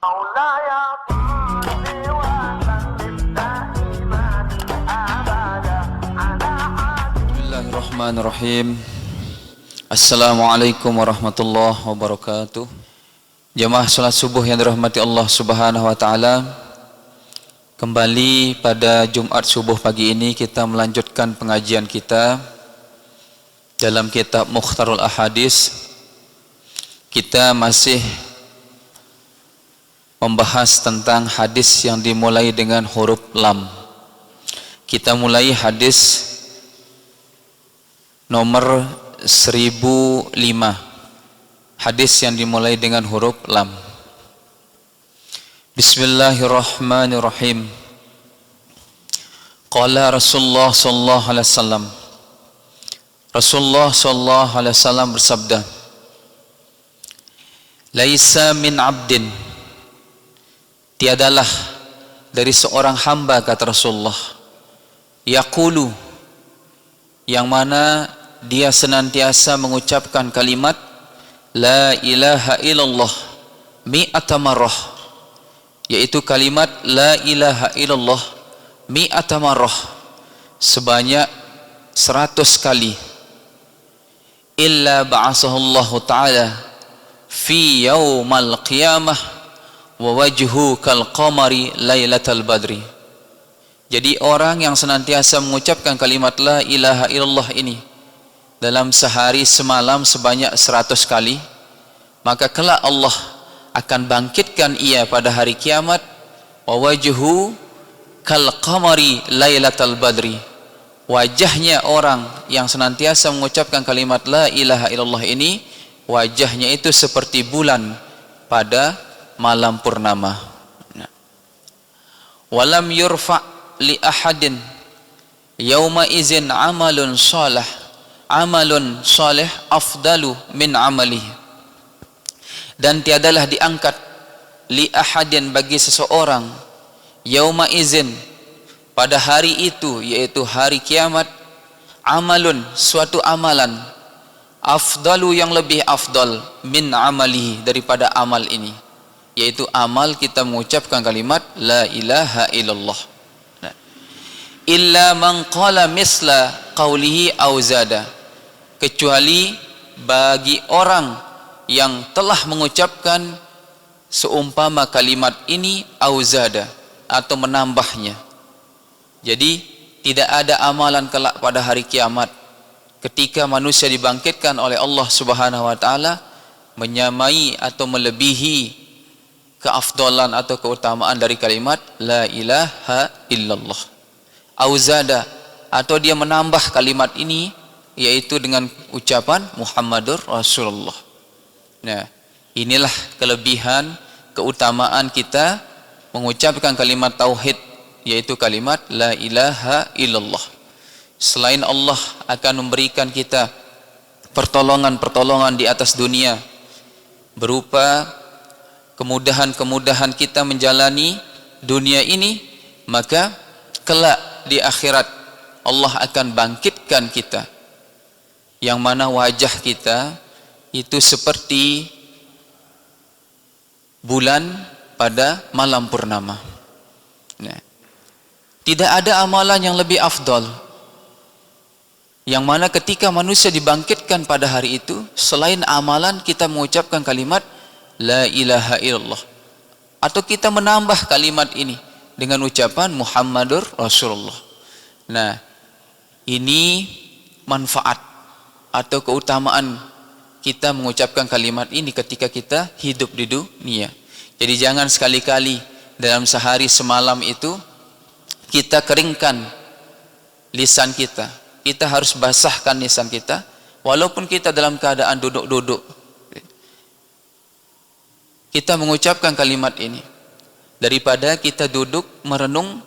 مولاي صل وسلم دائما ابدا على Bismillahirrahmanirrahim. Assalamualaikum warahmatullahi wabarakatuh. Jamaah salat subuh yang dirahmati Allah Subhanahu wa taala. Kembali pada Jumat subuh pagi ini kita melanjutkan pengajian kita dalam kitab Mukhtarul Ahadits. Kita masih membahas tentang hadis yang dimulai dengan huruf lam. Kita mulai hadis nomor 1005. Hadis yang dimulai dengan huruf lam. Bismillahirrahmanirrahim. Qala Rasulullah sallallahu alaihi wasallam. Rasulullah sallallahu alaihi wasallam bersabda, Laisa min abdin, tiadalah dari seorang hamba, kata Rasulullah, yaqulu, yang mana dia senantiasa mengucapkan kalimat la ilaha illallah mi'ata marrah, yaitu kalimat la ilaha illallah mi'ata marrah, sebanyak 100 kali, illa ba'asahullahu ta'ala fi yaumal qiyamah wa wajhu kal qamari lailatal badri. Jadi orang yang senantiasa mengucapkan kalimat la ilaha illallah ini dalam sehari semalam sebanyak 100 kali, maka kelak Allah akan bangkitkan ia pada hari kiamat, wa wajhu kal qamari lailatal badri. Wajahnya orang yang senantiasa mengucapkan kalimat la ilaha illallah ini, wajahnya itu seperti bulan pada malam purnama. Walam yurfa li ahadin yauma izin amalun salih afdalu min amalihi, dan tiadalah diangkat li ahadin bagi seseorang yauma izin pada hari itu, yaitu hari kiamat, amalun suatu amalan, afdalu yang lebih afdal, min amalihi daripada amal ini, yaitu amal kita mengucapkan kalimat la ilaha illallah. Illa man qala misla qawlihi aw zada, kecuali bagi orang yang telah mengucapkan seumpama kalimat ini aw zada, atau menambahnya. Jadi tidak ada amalan kelak pada hari kiamat ketika manusia dibangkitkan oleh Allah Subhanahu wa taala menyamai atau melebihi keafdalan atau keutamaan dari kalimat la ilaha illallah. Auzada, atau dia menambah kalimat ini, yaitu dengan ucapan Muhammadur Rasulullah. Nah, inilah kelebihan keutamaan kita mengucapkan kalimat tauhid, yaitu kalimat la ilaha illallah. Selain Allah akan memberikan kita pertolongan-pertolongan di atas dunia berupa kemudahan-kemudahan kita menjalani dunia ini, maka kelak di akhirat Allah akan bangkitkan kita, yang mana wajah kita itu seperti bulan pada malam purnama. Nah, tidak ada amalan yang lebih afdal, yang mana ketika manusia dibangkitkan pada hari itu, selain amalan kita mengucapkan kalimat la ilaha illallah, atau kita menambah kalimat ini dengan ucapan Muhammadur Rasulullah. Nah, ini manfaat atau keutamaan kita mengucapkan kalimat ini ketika kita hidup di dunia. Jadi jangan sekali-kali dalam sehari semalam itu kita keringkan lisan kita. Kita harus basahkan lisan kita walaupun kita dalam keadaan duduk-duduk. Kita mengucapkan kalimat ini daripada kita duduk merenung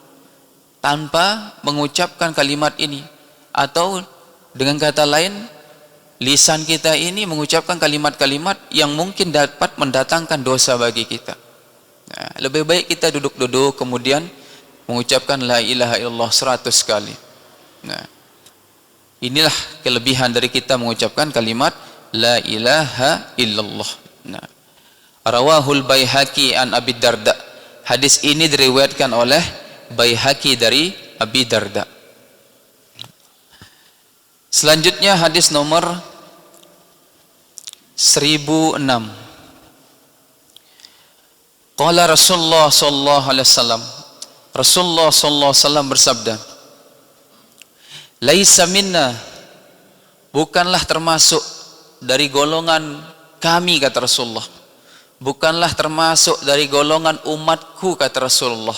tanpa mengucapkan kalimat ini, atau dengan kata lain lisan kita ini mengucapkan kalimat-kalimat yang mungkin dapat mendatangkan dosa bagi kita. Nah, lebih baik kita duduk-duduk kemudian mengucapkan la ilaha illallah 100 kali. Nah, inilah kelebihan dari kita mengucapkan kalimat la ilaha illallah. Nah, Rawahul Baihaqi an Abi Darda. Hadis ini diriwayatkan oleh Baihaqi dari Abi Darda. Selanjutnya hadis nomor 1006. Qala Rasulullah sallallahu alaihi wasallam. Rasulullah sallallahu alaihi wasallam bersabda, "Laisa minna," bukanlah termasuk dari golongan kami, kata Rasulullah. Bukanlah termasuk dari golongan umatku, kata Rasulullah.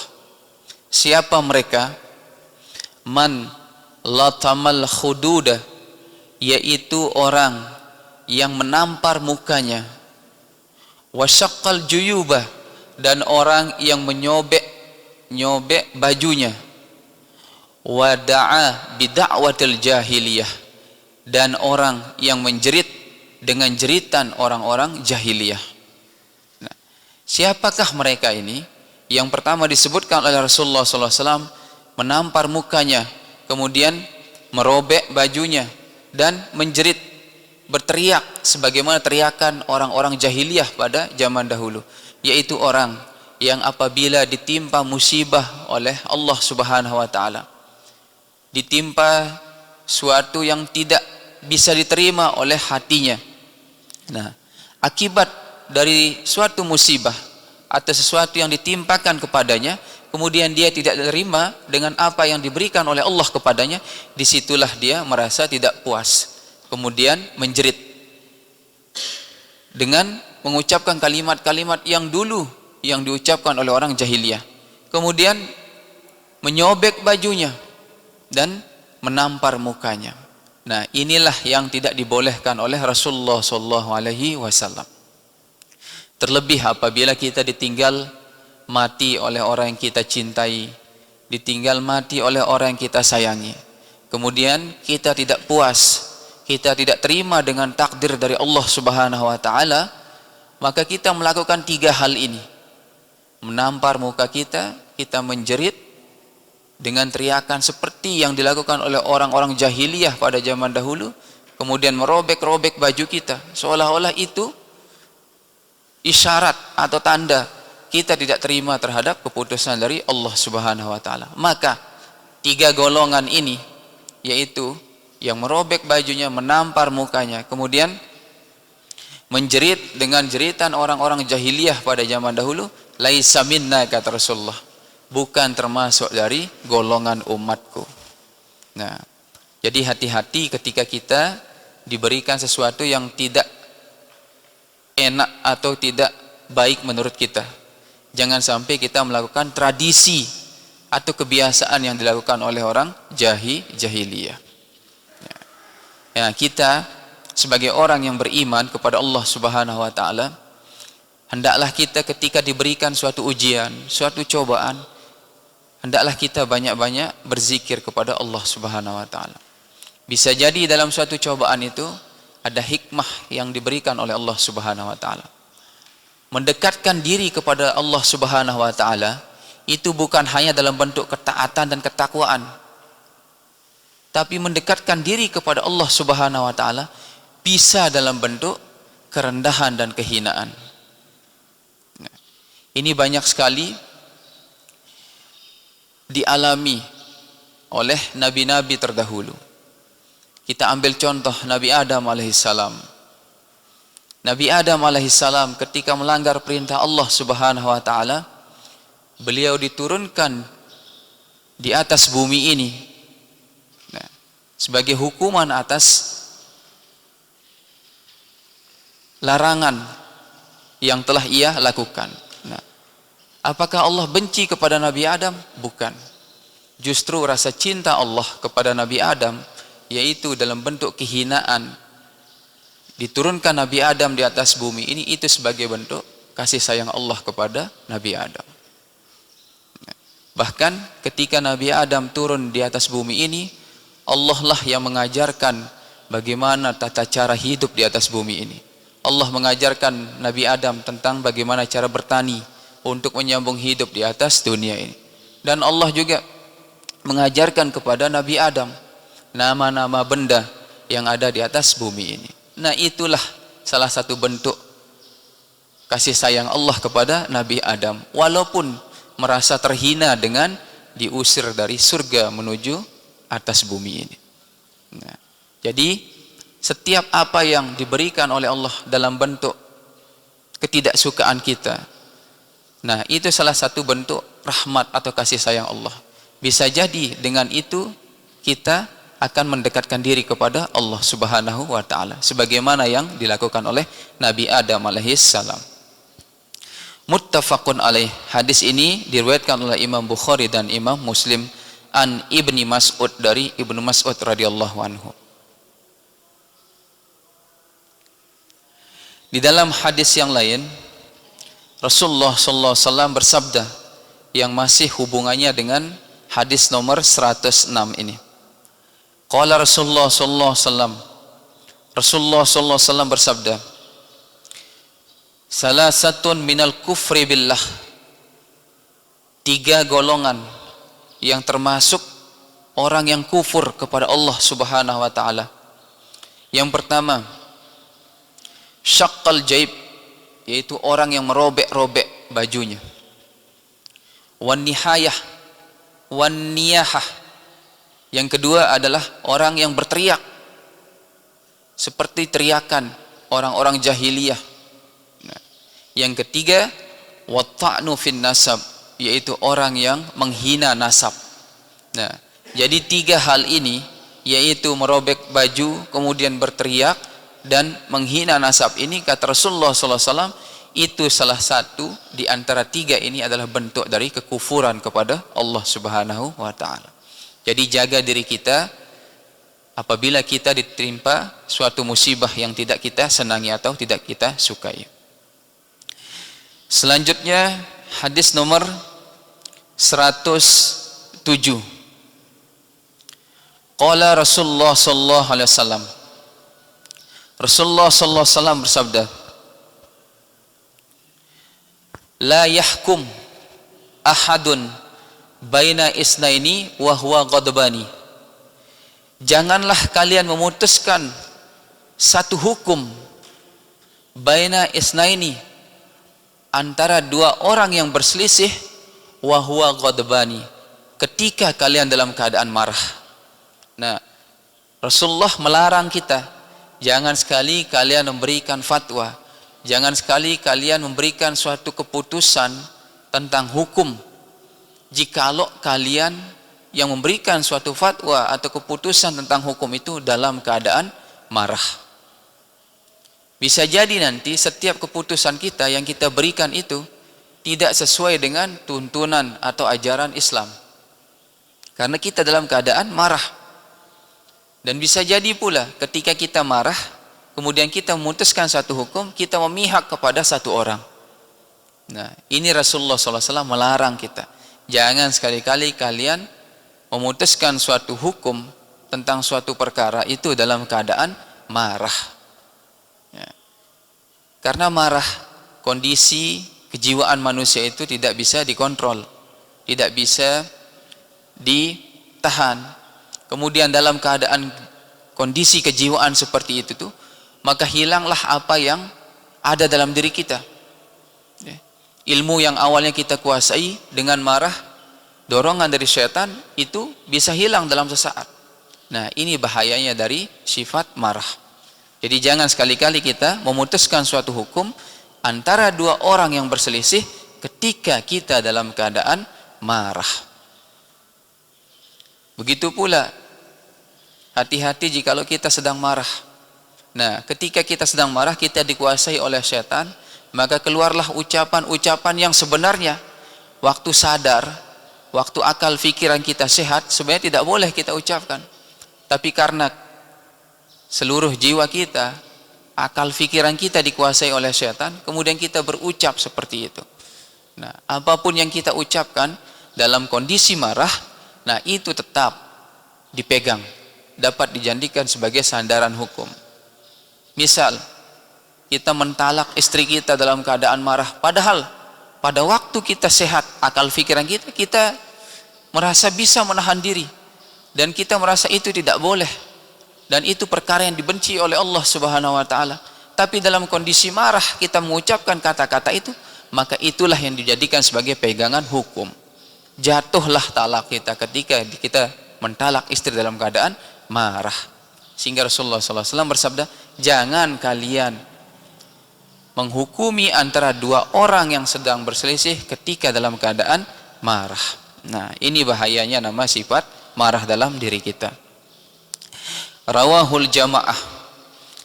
Siapa mereka? Man latamal khududa, yaitu orang yang menampar mukanya, wasyaqqal juyubah, dan orang yang menyobek bajunya, wada'a bida'watil jahiliyah, dan orang yang menjerit dengan jeritan orang-orang jahiliyah. Nah, siapakah mereka ini? Yang pertama disebutkan oleh Rasulullah SAW, menampar mukanya, kemudian merobek bajunya, dan menjerit, berteriak sebagaimana teriakan orang-orang jahiliyah pada zaman dahulu, yaitu orang yang apabila ditimpa musibah oleh Allah Subhanahu wa taala, ditimpa suatu yang tidak bisa diterima oleh hatinya. Nah, akibat dari suatu musibah atau sesuatu yang ditimpakan kepadanya, kemudian dia tidak terima dengan apa yang diberikan oleh Allah kepadanya, disitulah dia merasa tidak puas, kemudian menjerit dengan mengucapkan kalimat-kalimat yang dulu yang diucapkan oleh orang jahiliyah, kemudian menyobek bajunya dan menampar mukanya. Nah, inilah yang tidak dibolehkan oleh Rasulullah SAW. Terlebih apabila kita ditinggal mati oleh orang yang kita cintai, ditinggal mati oleh orang yang kita sayangi, kemudian kita tidak puas, kita tidak terima dengan takdir dari Allah Subhanahu wa taala, maka kita melakukan 3 hal ini. Menampar muka kita, kita menjerit dengan teriakan seperti yang dilakukan oleh orang-orang jahiliyah pada zaman dahulu, kemudian merobek-robek baju kita, seolah-olah itu isyarat atau tanda kita tidak terima terhadap keputusan dari Allah Subhanahu wa taala. Maka 3 golongan ini, yaitu yang merobek bajunya, menampar mukanya, kemudian menjerit dengan jeritan orang-orang jahiliyah pada zaman dahulu, laisa minna, kata Rasulullah, bukan termasuk dari golongan umatku. Nah, jadi hati-hati ketika kita diberikan sesuatu yang tidak enak atau tidak baik menurut kita. Jangan sampai kita melakukan tradisi atau kebiasaan yang dilakukan oleh orang jahiliyah. Ya, kita sebagai orang yang beriman kepada Allah Subhanahu wa taala, hendaklah kita ketika diberikan suatu ujian, suatu cobaan, hendaklah kita banyak-banyak berzikir kepada Allah Subhanahu wa taala. Bisa jadi dalam suatu cobaan itu ada hikmah yang diberikan oleh Allah Subhanahu wa taala. Mendekatkan diri kepada Allah Subhanahu wa taala itu bukan hanya dalam bentuk ketaatan dan ketakwaan, tapi mendekatkan diri kepada Allah Subhanahu wa taala bisa dalam bentuk kerendahan dan kehinaan. Ini banyak sekali dialami oleh nabi-nabi terdahulu. Kita ambil contoh Nabi Adam alaihissalam. Nabi Adam alaihissalam ketika melanggar perintah Allah Subhanahu wa taala, beliau diturunkan di atas bumi ini sebagai hukuman atas larangan yang telah ia lakukan. Nah, apakah Allah benci kepada Nabi Adam? Bukan. Justru rasa cinta Allah kepada Nabi Adam, yaitu dalam bentuk kehinaan, diturunkan Nabi Adam di atas bumi ini, itu sebagai bentuk kasih sayang Allah kepada Nabi Adam. Bahkan ketika Nabi Adam turun di atas bumi ini, Allah lah yang mengajarkan bagaimana tata cara hidup di atas bumi ini. Allah mengajarkan Nabi Adam tentang bagaimana cara bertani untuk menyambung hidup di atas dunia ini. Dan Allah juga mengajarkan kepada Nabi Adam nama-nama benda yang ada di atas bumi ini. Nah, itulah salah satu bentuk kasih sayang Allah kepada Nabi Adam, walaupun merasa terhina dengan diusir dari surga menuju atas bumi ini. Nah, jadi setiap apa yang diberikan oleh Allah dalam bentuk ketidaksukaan kita, nah itu salah satu bentuk rahmat atau kasih sayang Allah. Bisa jadi dengan itu kita akan mendekatkan diri kepada Allah Subhanahu wa taala sebagaimana yang dilakukan oleh Nabi Adam alaihi salam. Muttafaqun alaih. Hadis ini diriwayatkan oleh Imam Bukhari dan Imam Muslim an Ibni Mas'ud, dari Ibnu Mas'ud radhiyallahu anhu. Di dalam hadis yang lain Rasulullah sallallahu alaihi wasallam bersabda yang masih hubungannya dengan hadis nomor 106 ini. Qala Rasulullah sallallahu alaihi wasallam, Rasulullah sallallahu alaihi wasallam bersabda, salasatun minal kufri billah, 3 golongan yang termasuk orang yang kufur kepada Allah Subhanahu wa taala. Yang pertama, syaqqal jaib, yaitu orang yang merobek-robek bajunya. Wan nihayah, wan niyahah. Yang kedua adalah orang yang berteriak seperti teriakan orang-orang jahiliyah. Nah, yang ketiga, wa ta'nu fin nasab, yaitu orang yang menghina nasab. Nah, jadi 3 hal ini, yaitu merobek baju, kemudian berteriak dan menghina nasab ini, kata Rasulullah SAW, itu salah satu di antara 3 ini adalah bentuk dari kekufuran kepada Allah Subhanahu wa taala. Jadi jaga diri kita apabila kita ditimpa suatu musibah yang tidak kita senangi atau tidak kita sukai. Selanjutnya hadis nomor 107. Qala Rasulullah sallallahu alaihi wasallam, Rasulullah sallallahu alaihi wasallam bersabda, la yahkum ahadun baina isnaini wa huwa ghadbani. Janganlah kalian memutuskan satu hukum baina isnaini, antara 2 orang yang berselisih, wa huwa ghadbani, ketika kalian dalam keadaan marah. Nah, Rasulullah melarang kita, jangan sekali kalian memberikan fatwa, jangan sekali kalian memberikan suatu keputusan tentang hukum jikalau kalian yang memberikan suatu fatwa atau keputusan tentang hukum itu dalam keadaan marah. Bisa jadi nanti setiap keputusan kita yang kita berikan itu tidak sesuai dengan tuntunan atau ajaran Islam, karena kita dalam keadaan marah. Dan bisa jadi pula ketika kita marah, kemudian kita memutuskan satu hukum, kita memihak kepada satu orang. Nah, ini Rasulullah SAW melarang kita. Jangan sekali-kali kalian memutuskan suatu hukum tentang suatu perkara itu dalam keadaan marah. Ya. Karena marah, kondisi kejiwaan manusia itu tidak bisa dikontrol, tidak bisa ditahan. Kemudian dalam keadaan kondisi kejiwaan seperti itu tuh, maka hilanglah apa yang ada dalam diri kita. Ya. Ilmu yang awalnya kita kuasai dengan marah, dorongan dari syaitan itu bisa hilang dalam sesaat. Nah, ini bahayanya dari sifat marah. Jadi jangan sekali-kali kita memutuskan suatu hukum antara 2 orang yang berselisih ketika kita dalam keadaan marah. Begitu pula hati-hati jikalau kita sedang marah. Nah, ketika kita sedang marah, kita dikuasai oleh syaitan, maka keluarlah ucapan-ucapan yang sebenarnya waktu sadar, waktu akal fikiran kita sehat, sebenarnya tidak boleh kita ucapkan. Tapi karena seluruh jiwa kita, akal fikiran kita dikuasai oleh syaitan, kemudian kita berucap seperti itu. Nah, apapun yang kita ucapkan dalam kondisi marah, nah itu tetap dipegang, dapat dijadikan sebagai sandaran hukum. Misal, kita mentalak istri kita dalam keadaan marah, padahal pada waktu kita sehat, akal fikiran kita merasa bisa menahan diri, dan kita merasa itu tidak boleh, dan itu perkara yang dibenci oleh Allah Subhanahu wa taala. tapi dalam kondisi marah kita mengucapkan kata-kata itu, maka itulah yang dijadikan sebagai pegangan hukum. Jatuhlah talak kita ketika kita mentalak istri dalam keadaan marah. Sehingga Rasulullah SAW bersabda, jangan kalian menghukumi antara dua orang yang sedang berselisih ketika dalam keadaan marah. Nah, ini bahayanya nama sifat marah dalam diri kita. Rawahul jamaah.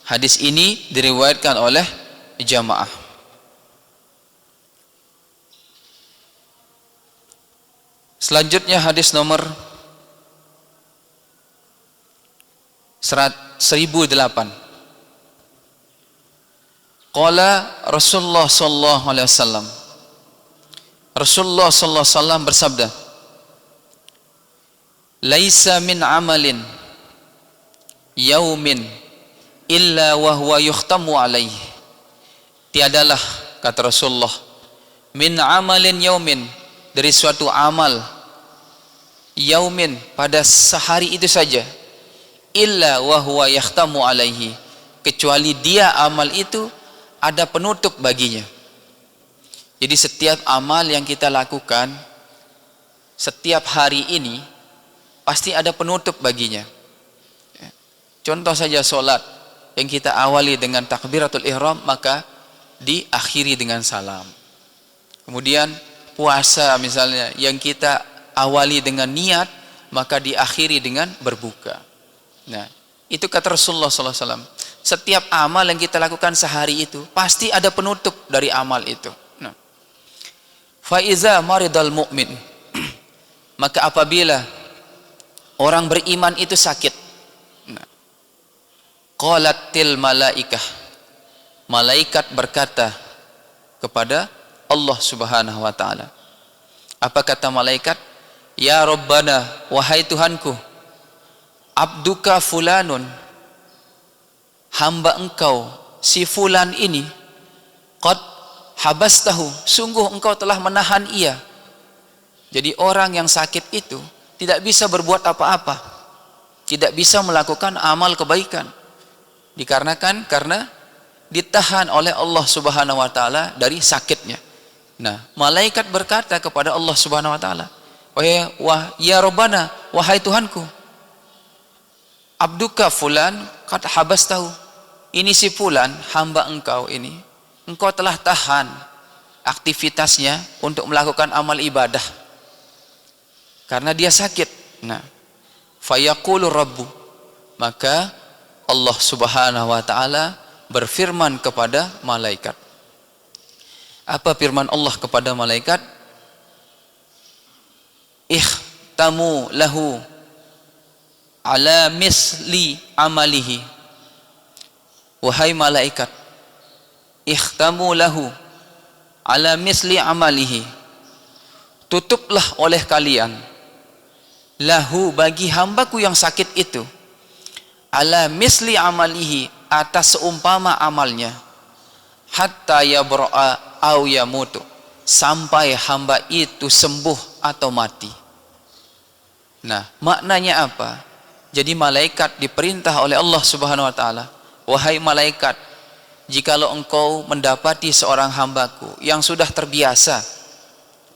Hadis ini diriwayatkan oleh jamaah. Selanjutnya hadis nomor 1008. Qala Rasulullah sallallahu alaihi wasallam. Rasulullah sallallahu alaihi wasallam bersabda, "Laisa min amalin yaumin illa wa huwa yukhtamu alaihi." Tiadalah, kata Rasulullah, min amalin yaumin, dari suatu amal yaumin, pada sehari itu saja, illa wa huwa yukhtamu alaihi, kecuali dia amal itu ada penutup baginya. Jadi setiap amal yang kita lakukan setiap hari ini pasti ada penutup baginya. Contoh saja solat yang kita awali dengan takbiratul ihram, maka diakhiri dengan salam. Kemudian puasa misalnya yang kita awali dengan niat, maka diakhiri dengan berbuka. Nah, itu kata Rasulullah SAW. Setiap amal yang kita lakukan sehari itu pasti ada penutup dari amal itu. Nah, faiza maridal mu'min, maka apabila orang beriman itu sakit, nah, qalatil malaikah, malaikat berkata kepada Allah Subhanahu wa taala. Apa kata malaikat? Ya Rabbana, wahai Tuhanku, abduka fulanun, hamba engkau si fulan ini, qad habastahu, sungguh engkau telah menahan ia. Jadi orang yang sakit itu tidak bisa berbuat apa-apa, tidak bisa melakukan amal kebaikan, dikarenakan karena ditahan oleh Allah Subhanahu wa taala dari sakitnya. Nah, malaikat berkata kepada Allah Subhanahu wa taala, ya Rabbana, wahai Tuhanku, abduka fulan qad habastahu, ini si fulan hamba engkau ini, engkau telah tahan aktivitasnya untuk melakukan amal ibadah karena dia sakit. Nah, fayaqulu rabbu, maka Allah Subhanahu wa taala berfirman kepada malaikat. Apa firman Allah kepada malaikat? Ikhtamu lahu ala misli amalihi. Wahai malaikat, ikhtamu lahu ala misli amalihi, tutuplah oleh kalian lahu, bagi hambaku yang sakit itu, ala misli amalihi, atas seumpama amalnya, hatta yabra'a au yamutu, sampai hamba itu sembuh atau mati. Nah, maknanya apa? Jadi malaikat diperintah oleh Allah Subhanahu wa taala, wahai malaikat, jikalau engkau mendapati seorang hambaku yang sudah terbiasa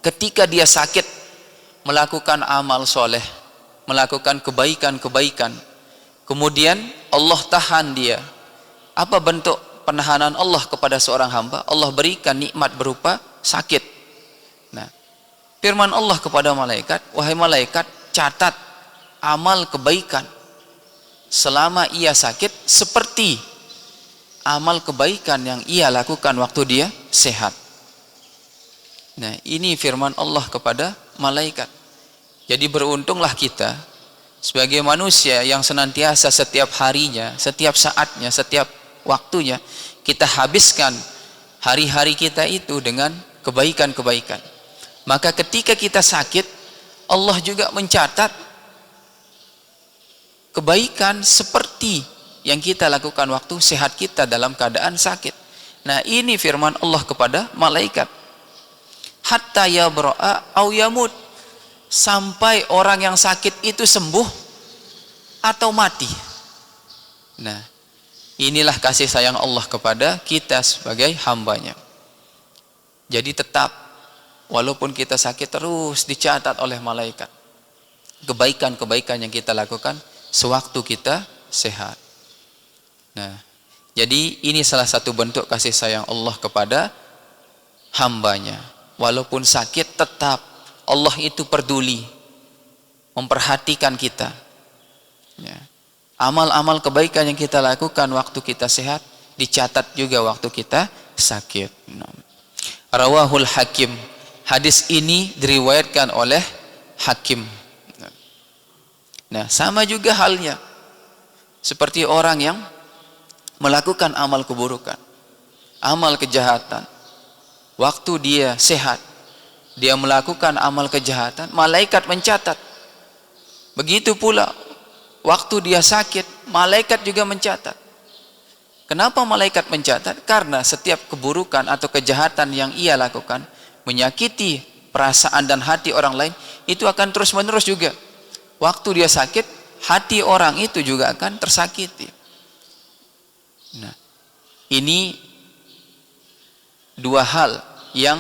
ketika dia sakit melakukan amal soleh, melakukan kebaikan-kebaikan, kemudian Allah tahan dia. Apa bentuk penahanan Allah kepada seorang hamba? Allah berikan nikmat berupa sakit. Nah, firman Allah kepada malaikat, wahai malaikat, catat amal kebaikan selama ia sakit seperti amal kebaikan yang ia lakukan waktu dia sehat. Nah, ini firman Allah kepada malaikat. Jadi beruntunglah kita sebagai manusia yang senantiasa setiap harinya, setiap saatnya, setiap waktunya kita habiskan hari-hari kita itu dengan kebaikan-kebaikan. Maka ketika kita sakit, Allah juga mencatat kebaikan seperti yang kita lakukan waktu sehat kita dalam keadaan sakit. Nah, ini firman Allah kepada malaikat. Hatta yabra'a au yamut, sampai orang yang sakit itu sembuh atau mati. Nah, Inilah kasih sayang Allah kepada kita sebagai hambanya. Jadi tetap, walaupun kita sakit, terus dicatat oleh malaikat kebaikan-kebaikan yang kita lakukan sewaktu kita sehat. Nah, jadi ini salah satu bentuk kasih sayang Allah kepada hambanya. Walaupun sakit, tetap Allah itu peduli, memperhatikan kita. Ya. Amal-amal kebaikan yang kita lakukan waktu kita sehat dicatat juga waktu kita sakit. Rawahul Hakim. Hadis ini diriwayatkan oleh Hakim. Nah, sama juga halnya seperti orang yang melakukan amal keburukan, amal kejahatan. Waktu dia sehat, dia melakukan amal kejahatan, malaikat mencatat. Begitu pula waktu dia sakit, malaikat juga mencatat. Kenapa malaikat mencatat? Karena setiap keburukan atau kejahatan yang ia lakukan menyakiti perasaan dan hati orang lain, itu akan terus-menerus juga. Waktu dia sakit, hati orang itu juga akan tersakiti. Nah, ini dua hal yang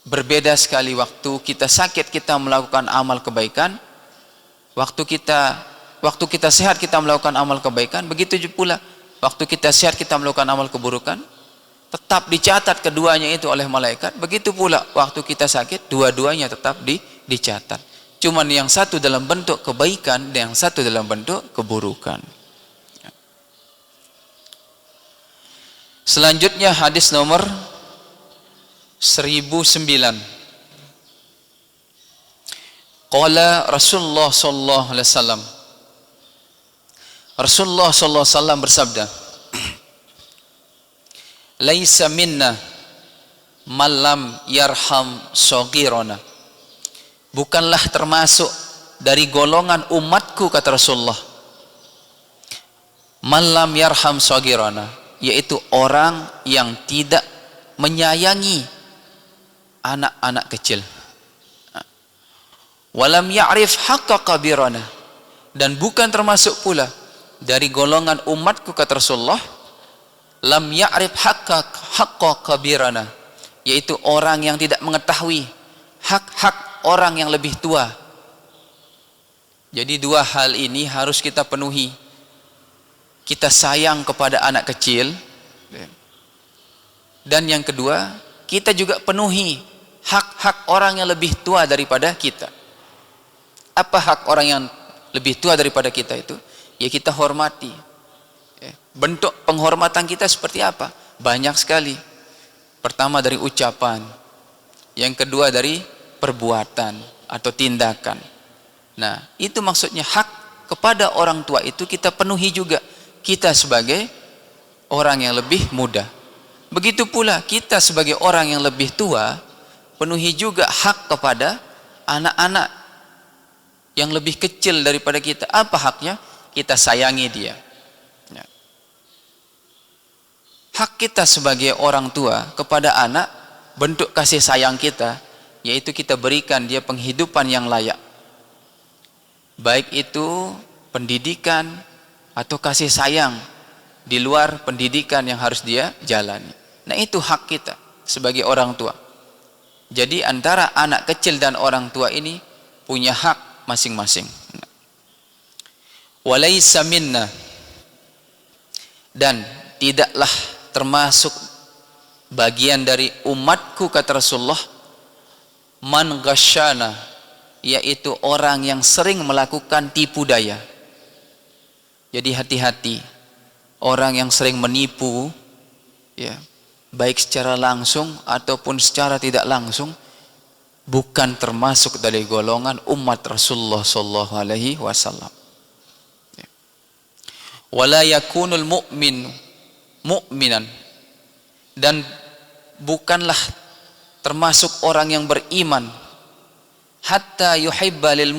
berbeda sekali. Waktu kita sakit kita melakukan amal kebaikan, waktu kita sehat kita melakukan amal kebaikan. Begitu pula waktu kita sehat kita melakukan amal keburukan, tetap dicatat keduanya itu oleh malaikat. Begitu pula waktu kita sakit, dua-duanya tetap dicatat. Cuman yang satu dalam bentuk kebaikan dan yang satu dalam bentuk keburukan. Selanjutnya hadis nomor 1009. Qala Rasulullah sallallahu alaihi wasallam. Rasulullah sallallahu alaihi wasallam bersabda, "Laisa minna man lam yarham shaghirana." Bukanlah termasuk dari golongan umatku, kata Rasulullah, man lam yarham shaghirana, yaitu orang yang tidak menyayangi anak-anak kecil. Walam ya'rif haqqa kabirana, dan bukan termasuk pula dari golongan umatku, kata Rasulullah, lam ya'rif haqqa kabirana, yaitu orang yang tidak mengetahui hak-hak orang yang lebih tua. Jadi dua hal ini harus kita penuhi. Kita sayang kepada anak kecil, dan yang kedua, kita juga penuhi hak-hak orang yang lebih tua daripada kita. Apa hak orang yang lebih tua daripada kita itu? Ya kita hormati. Bentuk penghormatan kita seperti apa? Banyak sekali. Pertama dari ucapan, yang kedua dari perbuatan atau tindakan. Nah, itu maksudnya hak kepada orang tua itu kita penuhi juga, kita sebagai orang yang lebih muda. Begitu pula kita sebagai orang yang lebih tua, penuhi juga hak kepada anak-anak yang lebih kecil daripada kita. Apa haknya? Kita sayangi dia. Hak kita sebagai orang tua kepada anak, bentuk kasih sayang kita, yaitu kita berikan dia penghidupan yang layak. Baik itu pendidikan atau kasih sayang di luar pendidikan yang harus dia jalani. Nah, itu hak kita sebagai orang tua. Jadi antara anak kecil dan orang tua ini punya hak masing-masing. Walaysa minna, dan tidaklah termasuk bagian dari umatku, kata Rasulullah, man ghasyana, yaitu orang yang sering melakukan tipu daya. Jadi hati-hati orang yang sering menipu, ya, baik secara langsung ataupun secara tidak langsung, bukan termasuk dari golongan umat Rasulullah sallallahu alaihi wasallam. Wala yakunul mu'minan, dan bukanlah termasuk orang yang beriman hatta yuhibba lil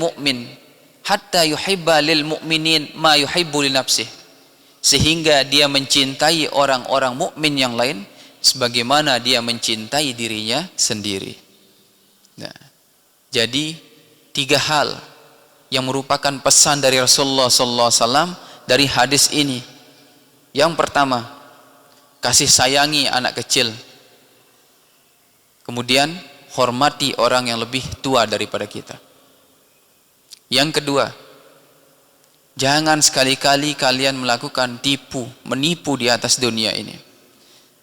mu'minin ma yuhibbu li nafsih, sehingga dia mencintai orang-orang mukmin yang lain sebagaimana dia mencintai dirinya sendiri. Nah, jadi tiga hal yang merupakan pesan dari Rasulullah sallallahu alaihi wasallam dari hadis ini, Yang pertama, kasih sayangi anak kecil. Kemudian hormati orang yang lebih tua daripada kita. Yang kedua, jangan sekali-kali kalian melakukan menipu di atas dunia ini.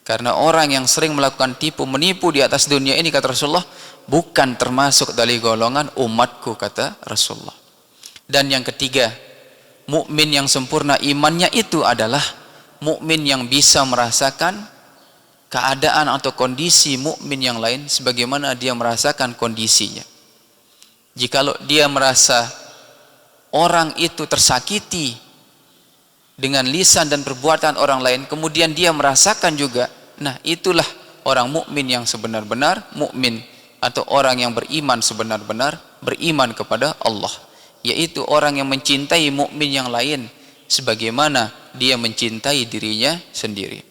Karena orang yang sering melakukan menipu di atas dunia ini, kata Rasulullah, bukan termasuk dari golongan umatku, kata Rasulullah. Dan yang ketiga, mukmin yang sempurna imannya itu adalah mukmin yang bisa merasakan keadaan atau kondisi mukmin yang lain sebagaimana dia merasakan kondisinya. Jikalau dia merasa orang itu tersakiti dengan lisan dan perbuatan orang lain, kemudian dia merasakan juga, nah itulah orang mukmin yang sebenar-benar mukmin, atau orang yang beriman sebenar-benar beriman kepada Allah, yaitu orang yang mencintai mukmin yang lain sebagaimana dia mencintai dirinya sendiri.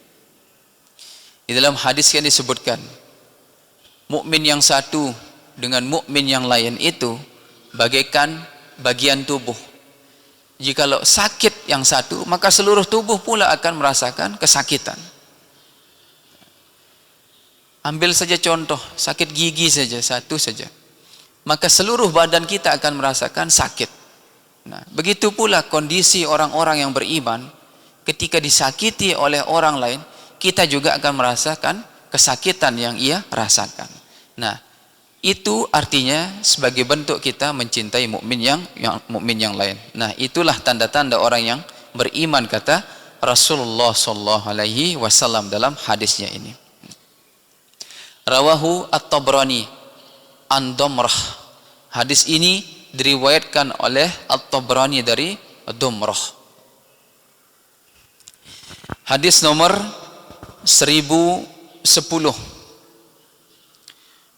Di dalam hadis yang disebutkan, mukmin yang satu dengan mukmin yang lain itu bagaikan bagian tubuh. Jikalau sakit yang satu, maka seluruh tubuh pula akan merasakan kesakitan. Ambil saja contoh, sakit gigi saja, satu saja, maka seluruh badan kita akan merasakan sakit. Nah, begitu pula kondisi orang-orang yang beriman, ketika disakiti oleh orang lain, kita juga akan merasakan kesakitan yang ia rasakan. Nah, itu artinya sebagai bentuk kita mencintai mukmin yang lain. Nah, itulah tanda-tanda orang yang beriman, kata Rasulullah sallallahu alaihi wasallam dalam hadisnya ini. Rawahu At-Tabrani an Damrah. Hadis ini diriwayatkan oleh At-Tabrani dari Damrah. Hadis nomor 1010.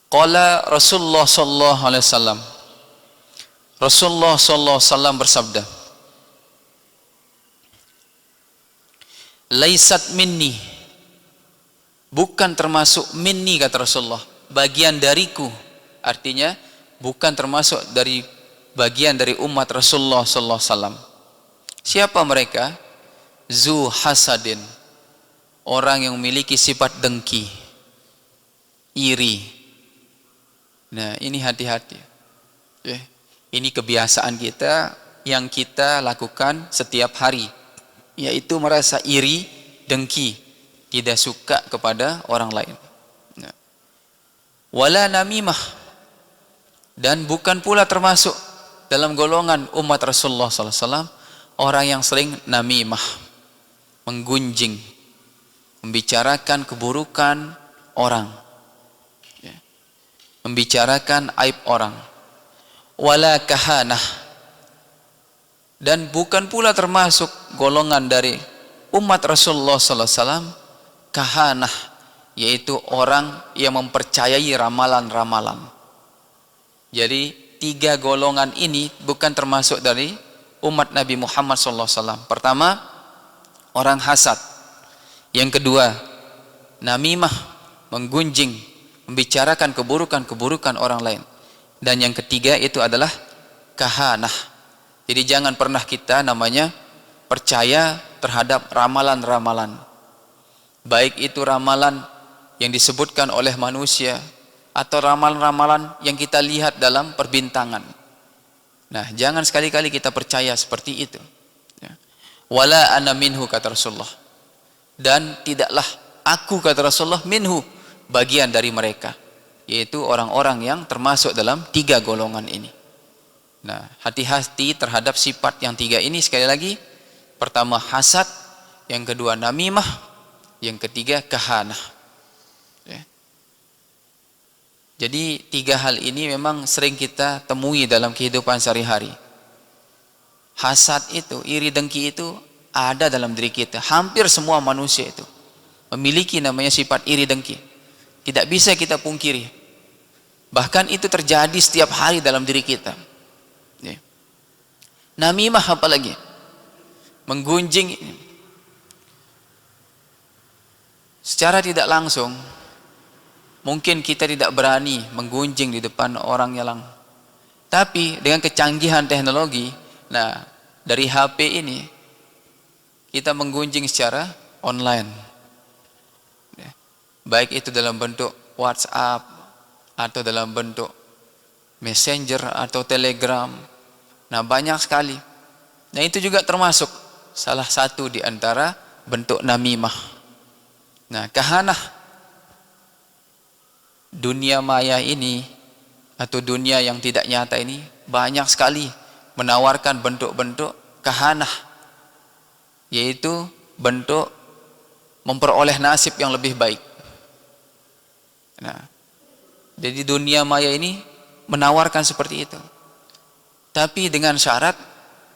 Qala Rasulullah sallallahu alaihi wasallam. Rasulullah sallallahu alaihi wasallam bersabda, "Laisat minni." Bukan termasuk minni, kata Rasulullah, bagian dariku. Artinya bukan termasuk dari bagian dari umat Rasulullah sallallahu alaihi wasallam. Siapa mereka? Zu hasadin. Orang yang memiliki sifat dengki, iri. Nah, ini hati-hati. Ini kebiasaan kita yang kita lakukan setiap hari, yaitu merasa iri, dengki, tidak suka kepada orang lain. Wala namimah, dan bukan pula termasuk dalam golongan umat Rasulullah SAW orang yang sering namimah, menggunjing, membicarakan keburukan orang, membicarakan aib orang. Wala kahanah, dan bukan pula termasuk golongan dari umat Rasulullah sallallahu alaihi wasallam kahanah, yaitu orang yang mempercayai ramalan-ramalan. Jadi 3 golongan ini bukan termasuk dari umat Nabi Muhammad sallallahu alaihi wasallam. Pertama, orang hasad. Yang kedua, namimah, menggunjing, membicarakan keburukan-keburukan orang lain. Dan yang ketiga itu adalah kahanah. Jadi jangan pernah kita namanya percaya terhadap ramalan-ramalan, baik itu ramalan yang disebutkan oleh manusia atau ramalan-ramalan yang kita lihat dalam perbintangan. Nah, jangan sekali-kali kita percaya seperti itu. Wala ana minhu, kata Rasulullah, dan tidaklah aku, kata Rasulullah, minhu, bagian dari mereka, yaitu orang-orang yang termasuk dalam 3 golongan ini. Nah, hati-hati terhadap sifat yang 3 ini. Sekali lagi, pertama hasad, yang kedua namimah, yang ketiga kahanah. Jadi 3 hal ini memang sering kita temui dalam kehidupan sehari-hari. Hasad itu, iri dengki itu ada dalam diri kita. Hampir semua manusia itu memiliki namanya sifat iri dengki. Tidak bisa kita pungkiri. Bahkan itu terjadi setiap hari dalam diri kita. Namimah apalagi, menggunjing secara tidak langsung. Mungkin kita tidak berani menggunjing di depan orang yang, tapi dengan kecanggihan teknologi, nah dari HP ini kita menggunjing secara online. Ya. Baik itu dalam bentuk WhatsApp atau dalam bentuk Messenger atau Telegram. Nah, banyak sekali. Nah, itu juga termasuk salah satu di antara bentuk namimah. Nah, kahanah dunia maya ini atau dunia yang tidak nyata ini banyak sekali menawarkan bentuk-bentuk kahanah, yaitu bentuk memperoleh nasib yang lebih baik. Nah, jadi dunia maya ini menawarkan seperti itu, tapi dengan syarat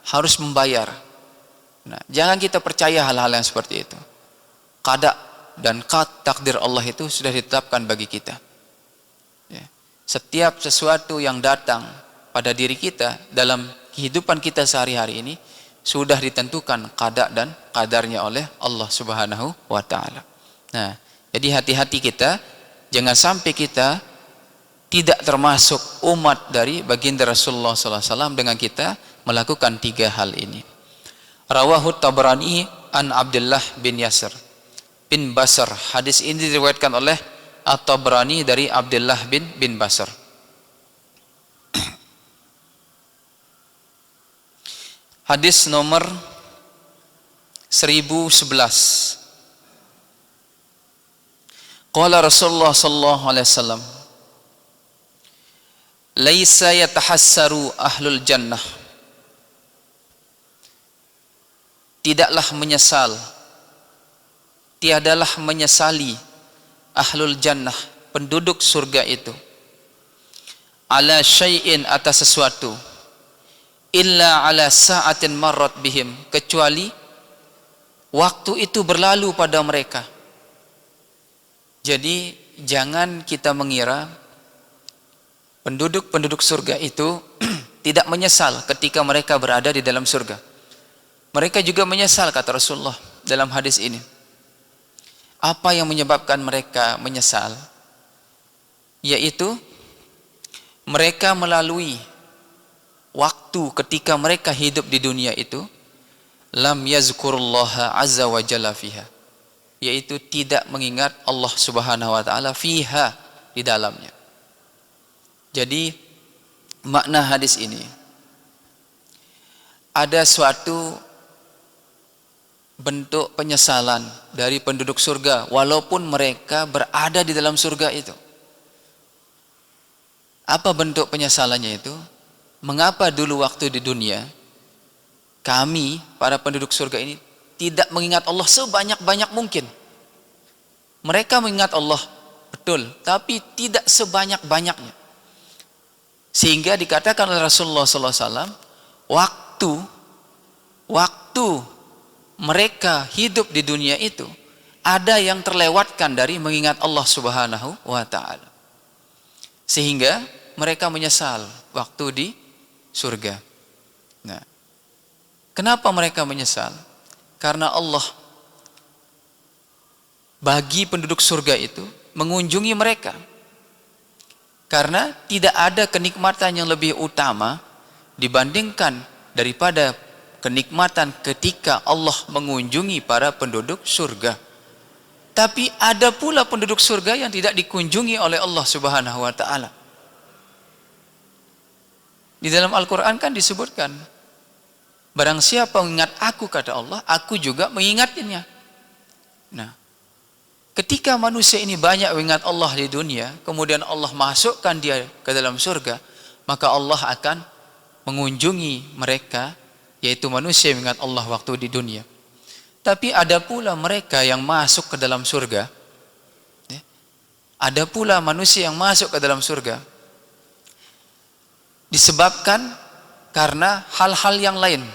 harus membayar. Nah, jangan kita percaya hal-hal yang seperti itu. Qada dan takdir Allah itu sudah ditetapkan bagi kita. Ya. Setiap sesuatu yang datang pada diri kita dalam kehidupan kita sehari-hari ini sudah ditentukan qada dan qadarnya oleh Allah Subhanahu wa taala. Nah, jadi hati-hati kita, jangan sampai kita tidak termasuk umat dari baginda Rasulullah SAW dengan kita melakukan tiga hal ini. Rawahu Tabrani an Abdullah bin Yasir bin Basr. Hadis ini diriwayatkan oleh At-Tabrani dari Abdullah bin Basr. Hadis nomor 1011. Qala Rasulullah sallallahu alaihi wasallam, laisa yatahassaru ahlul jannah, tidaklah menyesal, tiadalah menyesali ahlul jannah, penduduk surga itu, ala syai'in, atas sesuatu, illa ala sa'atin marrat bihim, kecuali waktu itu berlalu pada mereka. Jadi jangan kita mengira penduduk-penduduk surga itu tidak menyesal ketika mereka berada di dalam surga. Mereka juga menyesal, kata Rasulullah dalam hadis ini. Apa yang menyebabkan mereka menyesal? Yaitu mereka melalui waktu ketika mereka hidup di dunia itu, lam yazkurullaha azza wa jalla fiha, yaitu tidak mengingat Allah Subhanahu wa taala fiha, di dalamnya. Jadi makna hadis ini, ada suatu bentuk penyesalan dari penduduk surga walaupun mereka berada di dalam surga itu. Apa bentuk penyesalannya itu? Mengapa dulu waktu di dunia kami para penduduk surga ini tidak mengingat Allah sebanyak-banyak mungkin? Mereka mengingat Allah betul, tapi tidak sebanyak-banyaknya. Sehingga dikatakan oleh Rasulullah SAW, waktu mereka hidup di dunia itu, ada yang terlewatkan dari mengingat Allah Subhanahu wa ta'ala. Sehingga mereka menyesal waktu di surga. Nah, kenapa mereka menyesal? Karena Allah bagi penduduk surga itu mengunjungi mereka. Karena tidak ada kenikmatan yang lebih utama dibandingkan daripada kenikmatan ketika Allah mengunjungi para penduduk surga. Tapi ada pula penduduk surga yang tidak dikunjungi oleh Allah Subhanahu wa ta'ala. Di dalam Al-Quran kan disebutkan, barang siapa mengingat aku, kata Allah, aku juga mengingatnya. Nah, ketika manusia ini banyak mengingat Allah di dunia, kemudian Allah masukkan dia ke dalam surga, maka Allah akan mengunjungi mereka, yaitu manusia yang mengingat Allah waktu di dunia. Tapi ada pula mereka yang masuk ke dalam surga, ada pula manusia yang masuk ke dalam surga disebabkan karena hal-hal yang lain.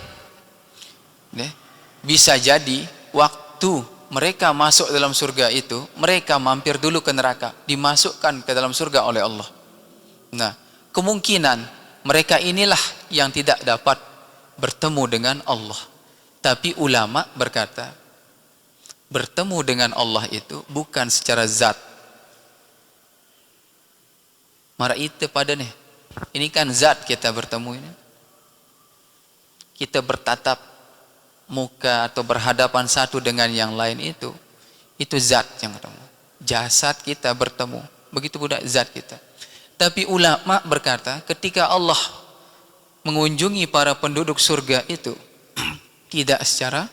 Bisa jadi waktu mereka masuk dalam surga itu, mereka mampir dulu ke neraka, dimasukkan ke dalam surga oleh Allah. Nah, kemungkinan mereka inilah yang tidak dapat bertemu dengan Allah. Tapi ulama berkata, bertemu dengan Allah itu bukan secara zat. Mara itu pada nih, ini kan zat kita bertemu ini. Kita bertatap muka atau berhadapan satu dengan yang lain itu zat yang ketemu. Jasad kita bertemu, begitu pula zat kita. Tapi ulama berkata ketika Allah mengunjungi para penduduk surga itu tidak secara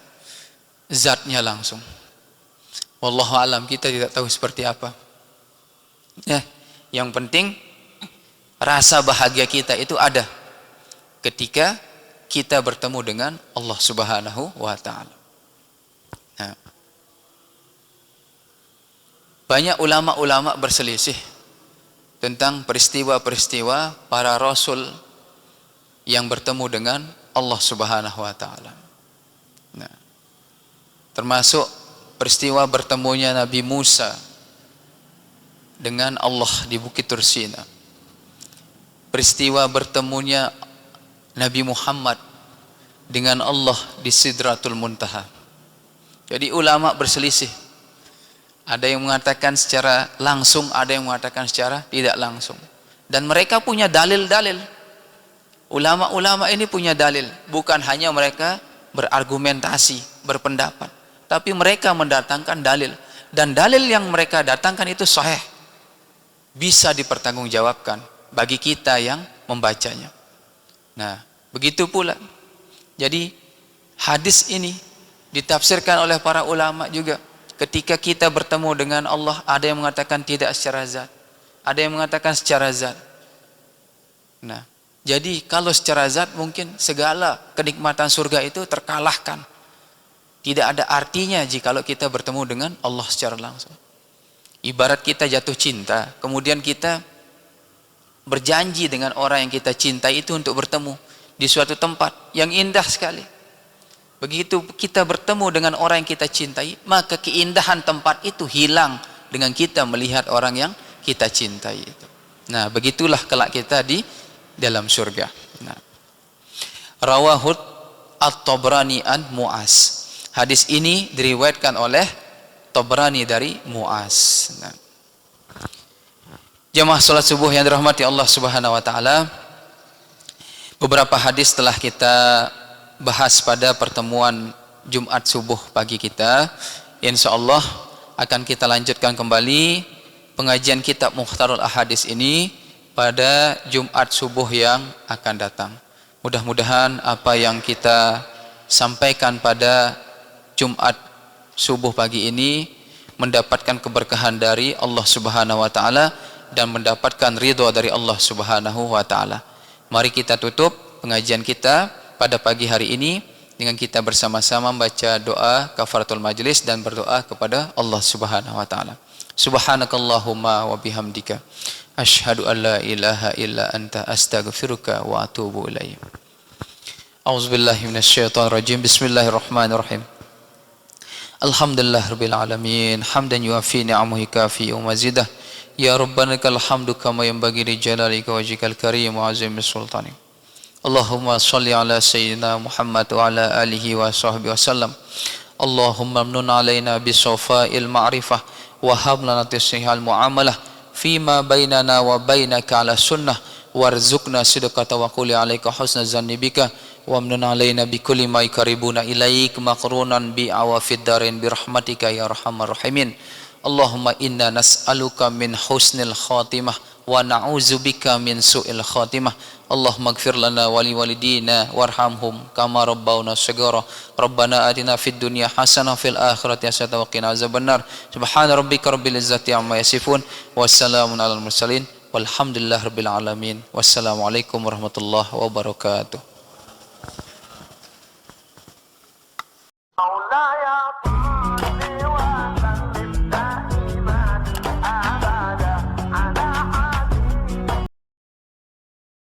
zatnya langsung. Wallahu alam, kita tidak tahu seperti apa. Ya, yang penting rasa bahagia kita itu ada ketika kita bertemu dengan Allah Subhanahu wa taala. Nah, banyak ulama-ulama berselisih tentang peristiwa-peristiwa para rasul yang bertemu dengan Allah Subhanahu wa taala. Nah, termasuk peristiwa bertemunya Nabi Musa dengan Allah di Bukit Tursina. Peristiwa bertemunya Nabi Muhammad dengan Allah di Sidratul Muntaha. Jadi ulama berselisih. Ada yang mengatakan secara langsung, ada yang mengatakan secara tidak langsung. Dan mereka punya dalil-dalil. Ulama-ulama ini punya dalil. Bukan hanya mereka berargumentasi, berpendapat. Tapi mereka mendatangkan dalil. Dan dalil yang mereka datangkan itu sahih. Bisa dipertanggungjawabkan bagi kita yang membacanya. Nah, begitu pula. Jadi hadis ini ditafsirkan oleh para ulama juga. Ketika kita bertemu dengan Allah, ada yang mengatakan tidak secara zat, ada yang mengatakan secara zat. Nah, jadi kalau secara zat mungkin segala kenikmatan surga itu terkalahkan. Tidak ada artinya jikalau kita bertemu dengan Allah secara langsung. Ibarat kita jatuh cinta, kemudian kita berjanji dengan orang yang kita cintai itu untuk bertemu di suatu tempat yang indah sekali. Begitu kita bertemu dengan orang yang kita cintai, maka keindahan tempat itu hilang dengan kita melihat orang yang kita cintai itu. Nah, begitulah kelak kita di dalam surga. Nah, Rawahut At-Tabrani an Mu'az. Hadis ini diriwayatkan oleh Tabrani dari Mu'az. Nah, jamaah salat subuh yang dirahmati Allah Subhanahu wa taala, beberapa hadis telah kita bahas pada pertemuan Jumat subuh pagi kita. Insyaallah akan kita lanjutkan kembali pengajian kitab Mukhtarul Ahadits ini pada Jumat subuh yang akan datang. Mudah-mudahan apa yang kita sampaikan pada Jumat subuh pagi ini mendapatkan keberkahan dari Allah Subhanahu wa taala dan mendapatkan ridha dari Allah Subhanahu wa taala. Mari kita tutup pengajian kita pada pagi hari ini dengan kita bersama-sama membaca doa kafaratul majlis dan berdoa kepada Allah Subhanahu wa taala. Subhanakallahumma wa bihamdika asyhadu an la ilaha illa anta astaghfiruka wa atubu ilaik. A'udzubillahi minasyaitonir rajim. Bismillahirrahmanirrahim. Alhamdulillahirabbil alamin, hamdan yuafi ni'amahu kafi wa mazidah. Ya rabbana lakal hamdu kama yanbaghi li jalalika wajhikal karim wa azimi sultanik. Allahumma salli ala sayyidina Muhammad wa ala alihi wa sahbihi wasallam. Allahumma amnun alaina bisawfa'il ma'rifah wa hab lana tasihhal muamalah fima bainana wa bainaka ala sunnah warzuqna sidqata wa quli alaika husna zanni bika wa amnun alaina bikulli ma yukaribuna ilaik maqrunan bi awafid darin birahmatika ya arhamar rahimin. Allahumma inna nas'aluka min husnil khatimah wa na'udzubika min su'il khatimah. Allahumma ighfir lana wa li walidina warhamhum kama rabbawna shighara. Rabbana atina fid dunya hasanah fil akhirati hasanah wa qina azabannar. Subhana rabbika rabbil izzati amma yasifun wassalamun alal mursalin walhamdulillahirabbil alamin. Wassalamualaikum warahmatullahi wabarakatuh.